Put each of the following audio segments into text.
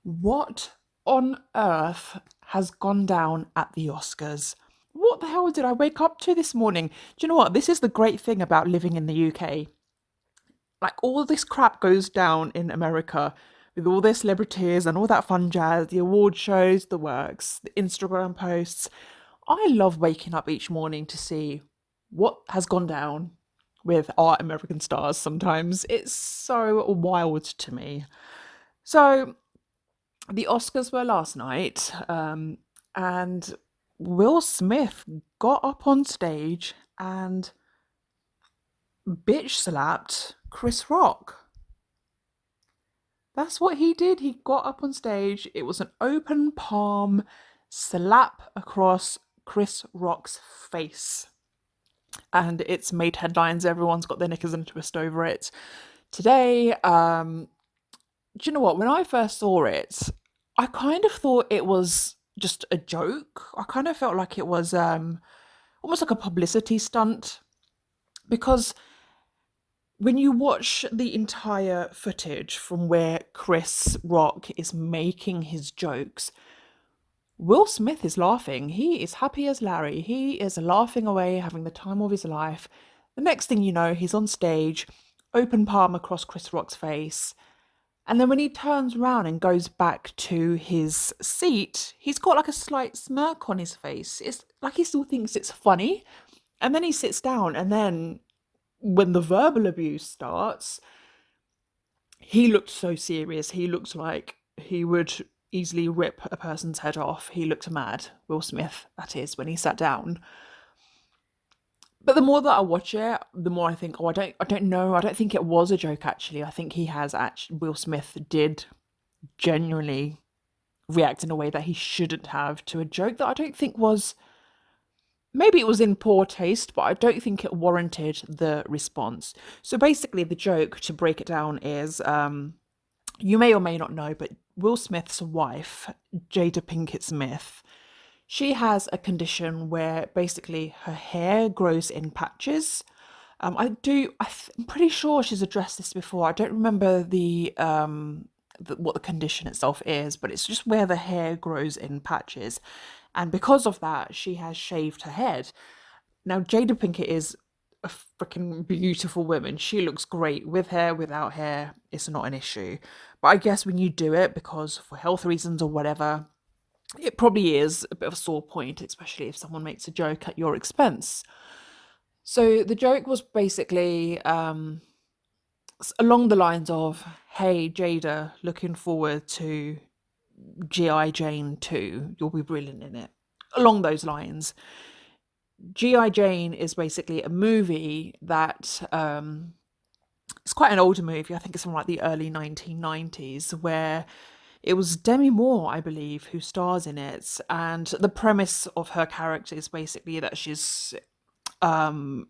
What on earth has gone down at the Oscars? What the hell did I wake up to this morning? Do you know what? This is the great thing about living in the UK. Like, all this crap goes down in America with all their celebrities and all that fun jazz, the award shows, the works, the Instagram posts. I love waking up each morning to see what has gone down with our American stars sometimes. It's so wild to me. So, the Oscars were last night, and Will Smith got up on stage and bitch slapped Chris Rock. That's what he did. He got up on stage. It was an open palm slap across Chris Rock's face. And it's made headlines. Everyone's got their knickers in a twist over it. Today, do you know what? When I first saw it, I kind of thought it was just a joke. I kind of felt like it was almost like a publicity stunt because when you watch the entire footage from where Chris Rock is making his jokes, Will Smith is laughing. He is happy as Larry. He is laughing away, having the time of his life. The next thing you know, he's on stage, open palm across Chris Rock's face. And then when he turns around and goes back to his seat, he's got like a slight smirk on his face. It's like he still thinks it's funny. And then he sits down, and then when the verbal abuse starts, he looked so serious. He looked like he would easily rip a person's head off. He looked mad. Will Smith, that is, when he sat down. But the more that I watch it, the more I think, oh, I don't know. I don't think it was a joke. Actually, I think he has actually. Will Smith did genuinely react in a way that he shouldn't have to a joke that I don't think was. Maybe it was in poor taste, but I don't think it warranted the response. So basically, the joke, to break it down, is you may or may not know, but Will Smith's wife, Jada Pinkett Smith, she has a condition where basically her hair grows in patches. I'm pretty sure she's addressed this before. I don't remember what the condition itself is, but it's just where the hair grows in patches. And because of that, she has shaved her head. Now, Jada Pinkett is a freaking beautiful woman. She looks great with hair, without hair. It's not an issue. But I guess when you do it because for health reasons or whatever, it probably is a bit of a sore point, especially if someone makes a joke at your expense. So the joke was basically along the lines of, "Hey, Jada, looking forward to G.I. Jane 2. You'll be brilliant in it." Along those lines. G.I. Jane is basically a movie that it's quite an older movie. I think it's from like the early 1990s, where it was Demi Moore, I believe, who stars in it. And the premise of her character is basically that um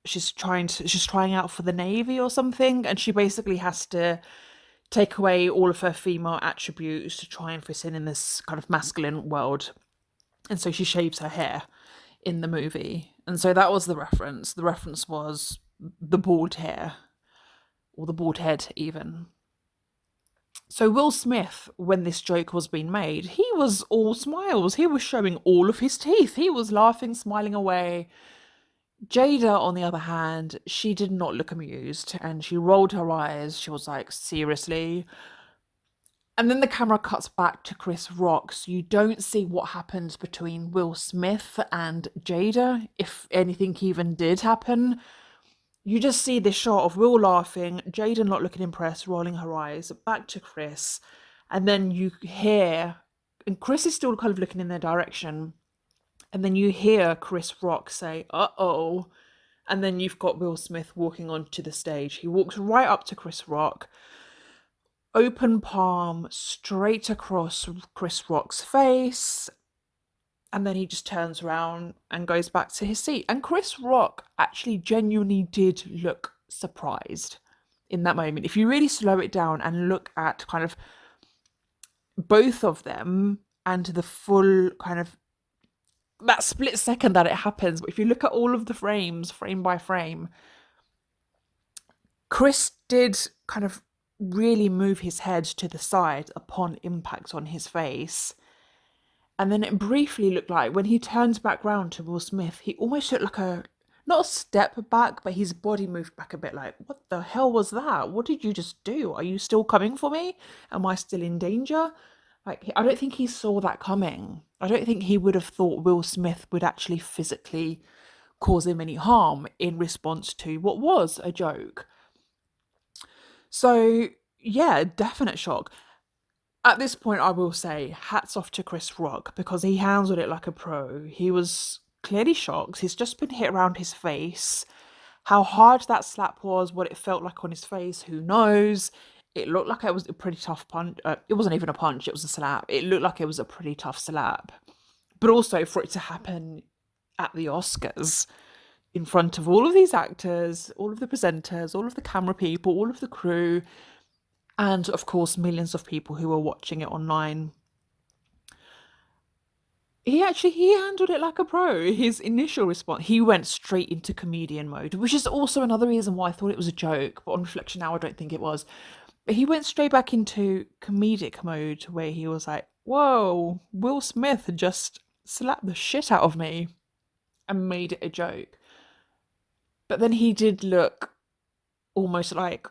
she's trying out for the Navy or something, and she basically has to take away all of her female attributes to try and fit in this kind of masculine world. And so she shaves her hair in the movie. And so that was the reference. The reference was the bald hair, or the bald head, even. So Will Smith, when this joke was being made, he was all smiles. He was showing all of his teeth. He was laughing, smiling away. Jada, on the other hand, she did not look amused, and she rolled her eyes. She was like, "Seriously?" And then the camera cuts back to Chris Rock, so you don't see what happens between Will Smith and Jada, if anything even did happen. You just see this shot of Will laughing, Jada not looking impressed, rolling her eyes, back to Chris, and then you hear, and Chris is still kind of looking in their direction, and then you hear Chris Rock say, "Uh-oh," and then you've got Will Smith walking onto the stage. He walks right up to Chris Rock, open palm straight across Chris Rock's face, and then he just turns around and goes back to his seat. And Chris Rock actually genuinely did look surprised in that moment. If you really slow it down and look at kind of both of them and the full kind of that split second that it happens, but if you look at all of the frames, frame by frame, Chris did kind of really move his head to the side upon impact on his face. And then it briefly looked like when he turned back round to Will Smith, he almost looked like not a step back, but his body moved back a bit like, what the hell was that? What did you just do? Are you still coming for me? Am I still in danger? Like, I don't think he saw that coming. I don't think he would have thought Will Smith would actually physically cause him any harm in response to what was a joke. So, yeah, definite shock. At this point, I will say hats off to Chris Rock because he handled it like a pro. He was clearly shocked. He's just been hit around his face. How hard that slap was, what it felt like on his face, who knows? It looked like it was a pretty tough punch. It wasn't even a punch, it was a slap. It looked like it was a pretty tough slap. But also for it to happen at the Oscars in front of all of these actors, all of the presenters, all of the camera people, all of the crew, and of course millions of people who were watching it online. He handled it like a pro. His initial response, he went straight into comedian mode, which is also another reason why I thought it was a joke, but on reflection now I don't think it was. But he went straight back into comedic mode where he was like, whoa, Will Smith just slapped the shit out of me and made it a joke. But then he did look almost like,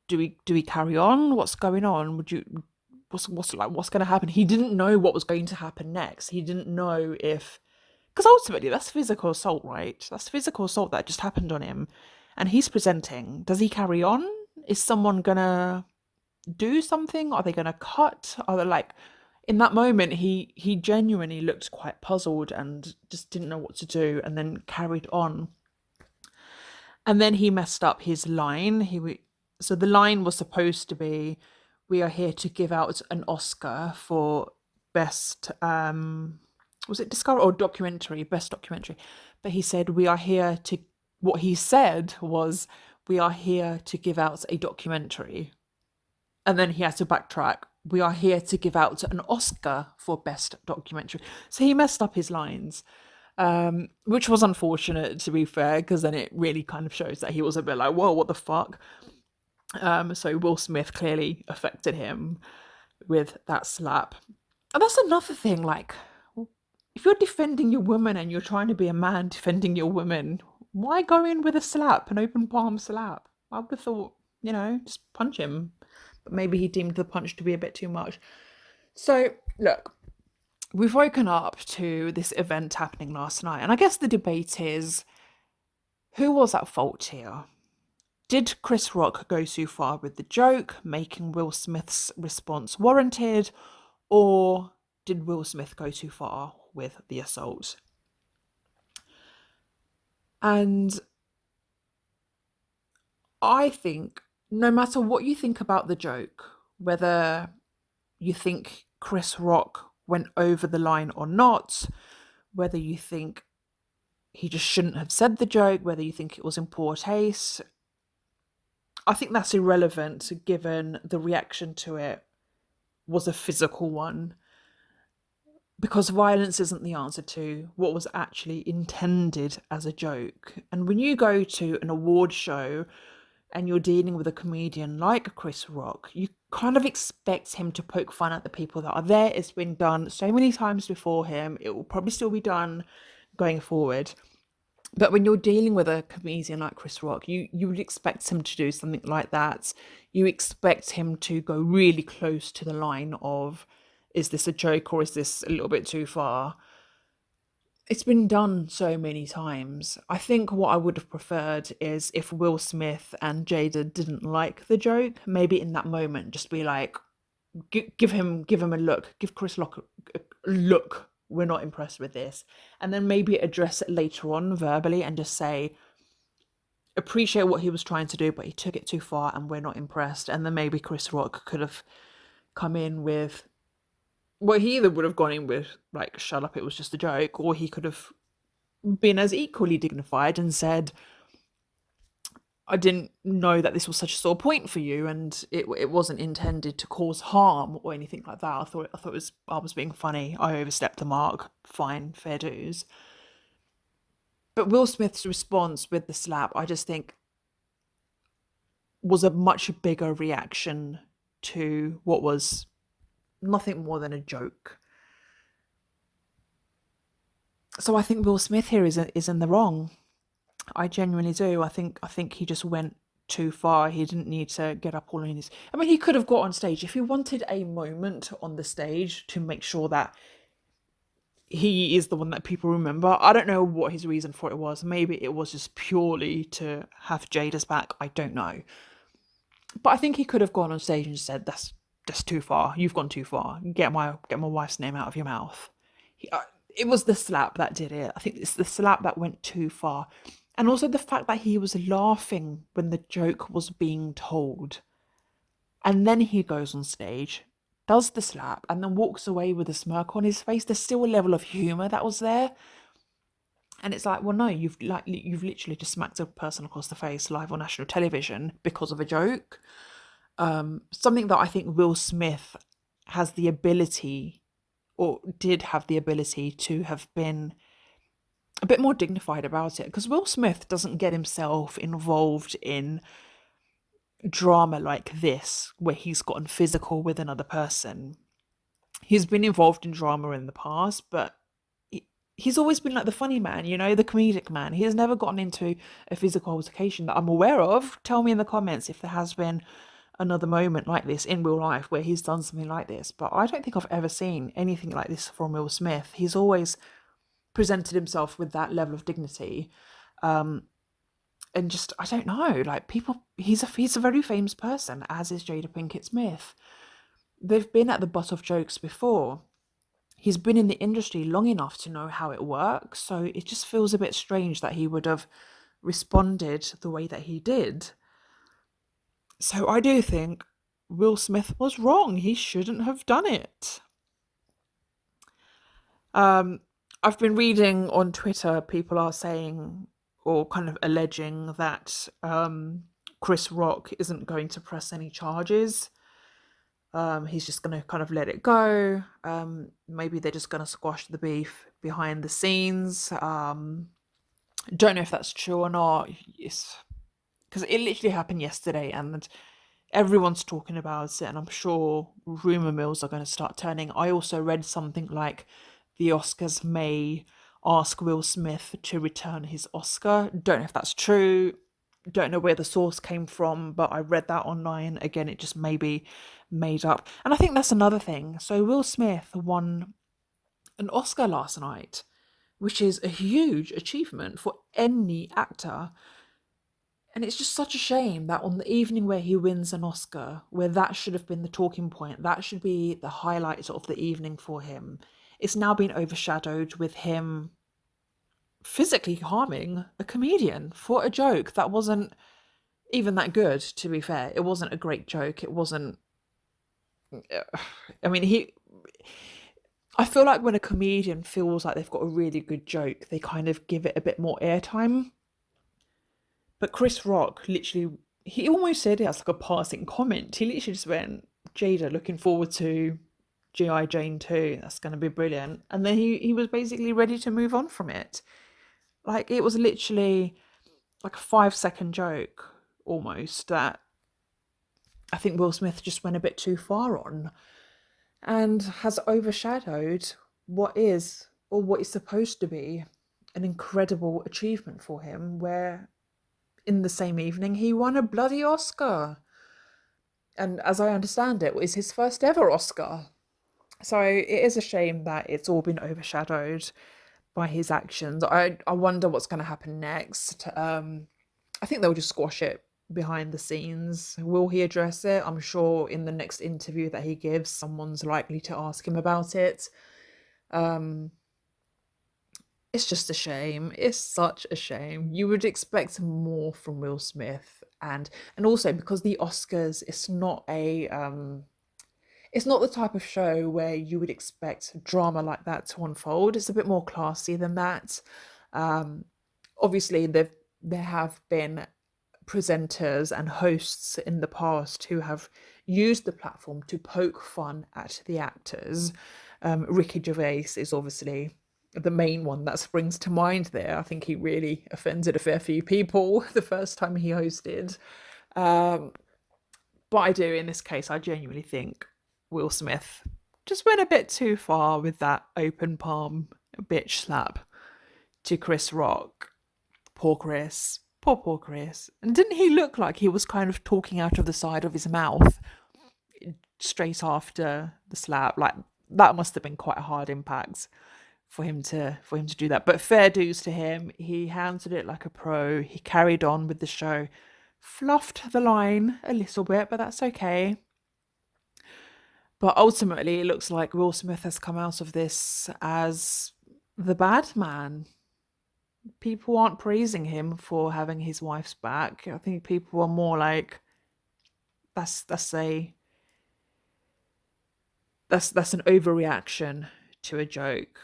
do we carry on? What's going on? What's going to happen? He didn't know what was going to happen next. He didn't know if, because ultimately that's physical assault, right? That's physical assault that just happened on him, and he's presenting. Does he carry on? Is someone gonna do something? Are they gonna cut? Are they like, in that moment he genuinely looked quite puzzled and just didn't know what to do, and then carried on. And then he messed up his line. So the line was supposed to be, we are here to give out an Oscar for best, was it Discovery or documentary, best documentary. But he said, what he said was, we are here to give out a documentary. And then he had to backtrack. We are here to give out an Oscar for best documentary. So he messed up his lines, which was unfortunate, to be fair, because then it really kind of shows that he was a bit like, whoa, what the fuck? So Will Smith clearly affected him with that slap. And that's another thing, like, if you're defending your woman and you're trying to be a man defending your woman, why go in with a slap, an open palm slap? I would have thought, just punch him. But maybe he deemed the punch to be a bit too much. So, look, we've woken up to this event happening last night. And I guess the debate is, who was at fault here? Did Chris Rock go too far with the joke, making Will Smith's response warranted? Or did Will Smith go too far with the assault? And I think no matter what you think about the joke, whether you think Chris Rock went over the line or not, whether you think he just shouldn't have said the joke, whether you think it was in poor taste, I think that's irrelevant given the reaction to it was a physical one. Because violence isn't the answer to what was actually intended as a joke. And when you go to an award show and you're dealing with a comedian like Chris Rock, you kind of expect him to poke fun at the people that are there. It's been done so many times before him. It will probably still be done going forward. But when you're dealing with a comedian like Chris Rock, you would expect him to do something like that. You expect him to go really close to the line of, is this a joke or is this a little bit too far? It's been done so many times. I think what I would have preferred is if Will Smith and Jada didn't like the joke, maybe in that moment just be like, give him a look, give Chris Rock a look. We're not impressed with this. And then maybe address it later on verbally and just say, appreciate what he was trying to do, but he took it too far and we're not impressed. And then maybe Chris Rock could have come in with, well, he either would have gone in with, like, shut up, it was just a joke, or he could have been as equally dignified and said, I didn't know that this was such a sore point for you, and it wasn't intended to cause harm or anything like that. I was being funny. I overstepped the mark. Fine, fair dues. But Will Smith's response with the slap, I just think was a much bigger reaction to what was nothing more than a joke. So I think Will Smith here is in the wrong. I genuinely do. I think he just went too far. He didn't need to get up all in his. I mean, he could have got on stage if he wanted a moment on the stage to make sure that he is the one that people remember. I don't know what his reason for it was. Maybe it was just purely to have Jada's back. I don't know. But I think he could have gone on stage and said, "That's too far. You've gone too far. Get my wife's name out of your mouth." It was the slap that did it. I think it's the slap that went too far. And also the fact that he was laughing when the joke was being told. And then he goes on stage, does the slap, and then walks away with a smirk on his face. There's still a level of humour that was there. And it's like, well, no, you've literally just smacked a person across the face live on national television because of a joke. Something that I think Will Smith has the ability, or did have the ability, to have been a bit more dignified about it, because Will Smith doesn't get himself involved in drama like this where he's gotten physical with another person. He's been involved in drama in the past, but he's always been like the funny man, the comedic man. He has never gotten into a physical altercation that I'm aware of. Tell me in the comments if there has been another moment like this in real life where he's done something like this, but I don't think I've ever seen anything like this from Will Smith. He's always presented himself with that level of dignity, and just, I don't know, like, people, he's a very famous person, as is Jada Pinkett Smith. They've been at the butt of jokes before. He's been in the industry long enough to know how it works, so it just feels a bit strange that he would have responded the way that he did. So I do think Will Smith was wrong. He shouldn't have done it. I've been reading on Twitter, people are saying, or kind of alleging, that Chris Rock isn't going to press any charges. He's just going to kind of let it go. Maybe they're just going to squash the beef behind the scenes. Don't know if that's true or not. Because it literally happened yesterday and everyone's talking about it, and I'm sure rumour mills are going to start turning. I also read something like the Oscars may ask Will Smith to return his Oscar. Don't know if that's true. Don't know where the source came from, but I read that online. Again, it just may be made up. And I think that's another thing. So Will Smith won an Oscar last night, which is a huge achievement for any actor. And it's just such a shame that on the evening where he wins an Oscar, where that should have been the talking point, that should be the highlight of the evening for him, it's now been overshadowed with him physically harming a comedian for a joke that wasn't even that good, to be fair. It wasn't a great joke. It wasn't... I mean, I feel like when a comedian feels like they've got a really good joke, they kind of give it a bit more airtime. But Chris Rock, literally, he almost said it as like a passing comment. He literally just went, "Jada, looking forward to G.I. Jane 2. That's going to be brilliant." And then he was basically ready to move on from it. Like, it was literally like a 5-second joke, almost, that I think Will Smith just went a bit too far on and has overshadowed what is, or what is supposed to be, an incredible achievement for him, where in the same evening he won a bloody Oscar. And as I understand it, was his first ever Oscar. So it is a shame that it's all been overshadowed by his actions. I wonder what's going to happen next. I think they'll just squash it behind the scenes. Will he address it? I'm sure in the next interview that he gives, someone's likely to ask him about it. It's just a shame. It's such a shame. You would expect more from Will Smith, and also because the Oscars, it's not the type of show where you would expect drama like that to unfold. It's a bit more classy than that. Obviously, there have been presenters and hosts in the past who have used the platform to poke fun at the actors. Ricky Gervais is obviously the main one that springs to mind there. I think he really offended a fair few people the first time he hosted. But I do, in this case, I genuinely think Will Smith just went a bit too far with that open palm bitch slap to Chris Rock. Poor Chris. Poor Chris. And didn't he look like he was kind of talking out of the side of his mouth straight after the slap? Like, that must have been quite a hard impact for him to do that. But fair dues to him. He handled it like a pro. He carried on with the show. Fluffed the line a little bit, but that's okay. But ultimately, it looks like Will Smith has come out of this as the bad man. People aren't praising him for having his wife's back. I think people are more like, that's an overreaction to a joke.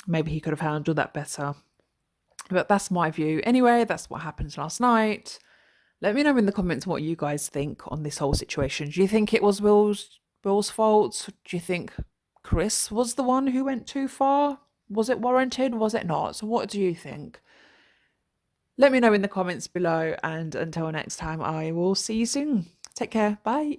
Maybe he could have handled that better. But that's my view. Anyway, that's what happened last night. Let me know in the comments what you guys think on this whole situation. Do you think it was Will's fault? Do you think Chris was the one who went too far? Was it warranted? Was it not? So what do you think? Let me know in the comments below, and until next time, I will see you soon. Take care. Bye.